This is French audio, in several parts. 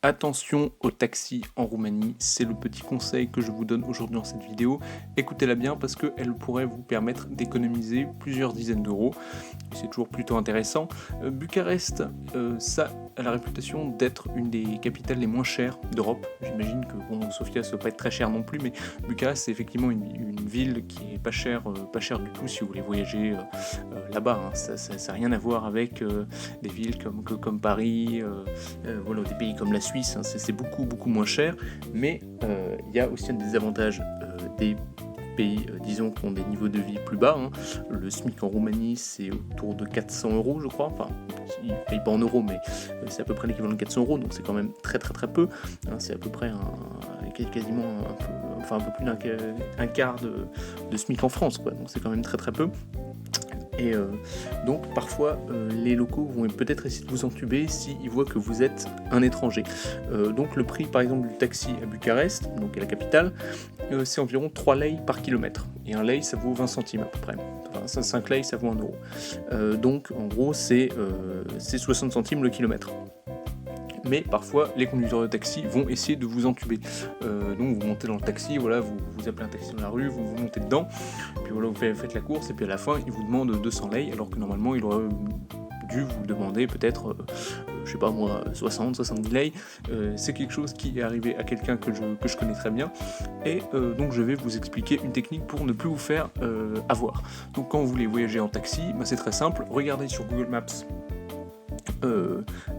Attention aux taxis en Roumanie, c'est le petit conseil que je vous donne aujourd'hui dans cette vidéo. Écoutez-la bien parce qu'elle pourrait vous permettre d'économiser plusieurs dizaines d'euros. C'est toujours plutôt intéressant. Bucarest, ça a la réputation d'être une des capitales les moins chères d'Europe. J'imagine que Sofia, ça ne doit pas être très cher non plus, mais Bucarest, c'est effectivement une ville qui est pas chère du tout si vous voulez voyager là-bas. Hein. Ça n'a rien à voir avec des villes comme Paris, des pays comme la Suisse, hein, c'est beaucoup moins cher, mais il y a aussi un des avantages des pays, disons, qui ont des niveaux de vie plus bas. Hein. Le SMIC en Roumanie, c'est autour de 400 euros, je crois. Enfin, ils ne payent pas en euros, mais c'est à peu près l'équivalent de 400 euros, donc c'est quand même très peu. Hein, c'est à peu près quasiment un peu plus d'un quart de SMIC en France, quoi. Donc c'est quand même très peu. Et donc parfois les locaux vont peut-être essayer de vous entuber s'ils voient que vous êtes un étranger. Donc le prix par exemple du taxi à Bucarest, donc à la capitale, c'est environ 3 lei par kilomètre. Et un lei ça vaut 20 centimes à peu près. Enfin 5 lei ça vaut 1 euro. Donc en gros c'est 60 centimes le kilomètre. Mais parfois les conducteurs de taxi vont essayer de vous entuber. Donc vous montez dans le taxi, voilà, vous appelez un taxi dans la rue, vous montez dedans, puis voilà, vous faites la course, et puis à la fin il vous demande 200 lei, alors que normalement il aurait dû vous demander peut-être, 60, 70 lei. C'est quelque chose qui est arrivé à quelqu'un que je connais très bien, et donc je vais vous expliquer une technique pour ne plus vous faire avoir. Donc quand vous voulez voyager en taxi, c'est très simple, regardez sur Google Maps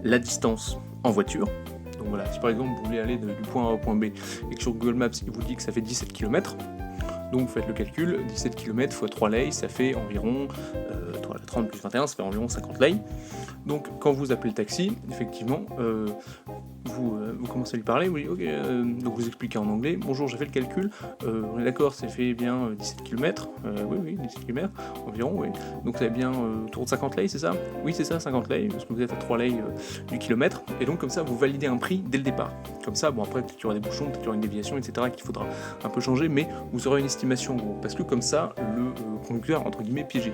la distance en voiture. Donc voilà, si par exemple vous voulez aller du point A au point B et que sur Google Maps il vous dit que ça fait 17 km, donc vous faites le calcul, 17 km x 3 lei, ça fait environ 30 plus 21, ça fait environ 50 lei. Donc quand vous appelez le taxi, effectivement, vous commencez à lui parler, vous dites, donc vous expliquez en anglais, bonjour, j'ai fait le calcul, on est d'accord, ça fait bien 17 km, oui, 17 km environ, oui. Donc ça fait bien autour de 50 lei, c'est ça? Oui, c'est ça, 50 lei, parce que vous êtes à 3 lei du kilomètre, et donc comme ça vous validez un prix dès le départ. Comme ça, après peut-être qu'il y aura des bouchons, peut-être qu'il y aura une déviation, etc., qu'il faudra un peu changer, mais vous aurez une estimation en gros, parce que comme ça, le conducteur, entre guillemets, piégé,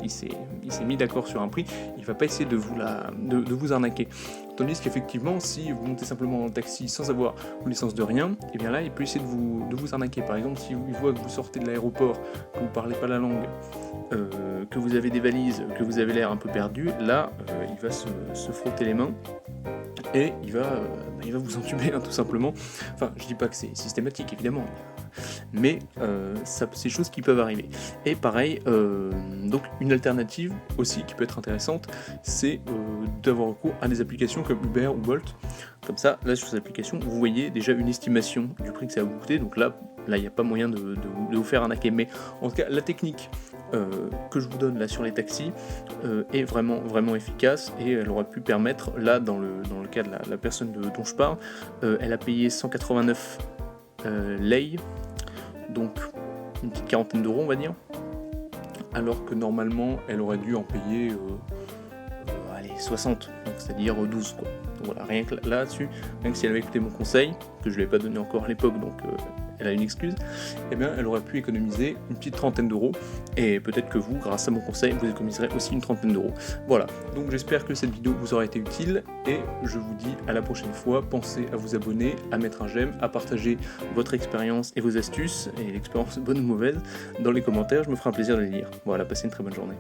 il s'est mis d'accord sur un prix, il va pas essayer de vous arnaquer. Tandis qu'effectivement, si vous montez simplement dans le taxi sans avoir connaissance de rien, et bien là, il peut essayer de vous arnaquer. Par exemple, si il voit que vous sortez de l'aéroport, que vous parlez pas la langue, que vous avez des valises, que vous avez l'air un peu perdu, là, il va se frotter les mains et il va vous entuber, hein, tout simplement. Enfin, je dis pas que c'est systématique, évidemment, mais c'est des choses qui peuvent arriver. Et pareil, donc une alternative aussi qui peut être intéressante, c'est d'avoir recours à des applications comme Uber ou Bolt. Comme ça, là sur ces applications, vous voyez déjà une estimation du prix que ça va vous coûter. Donc là, il n'y a pas moyen de vous faire arnaquer. Mais en tout cas, la technique que je vous donne là sur les taxis est vraiment efficace, et elle aurait pu permettre, là dans le cas de la personne dont je parle, elle a payé 189 lei, donc une petite quarantaine d'euros on va dire, alors que normalement elle aurait dû en payer 60, donc c'est-à-dire 12 quoi. Donc voilà, rien que là-dessus, rien que si elle avait écouté mon conseil, que je ne lui ai pas donné encore à l'époque, donc elle a une excuse, eh bien elle aurait pu économiser une petite trentaine d'euros, et peut-être que vous, grâce à mon conseil, vous économiserez aussi une trentaine d'euros. Voilà, donc j'espère que cette vidéo vous aura été utile, et je vous dis à la prochaine fois. Pensez à vous abonner, à mettre un j'aime, à partager votre expérience et vos astuces, et l'expérience bonne ou mauvaise, dans les commentaires, je me ferai un plaisir de les lire. Voilà, passez une très bonne journée.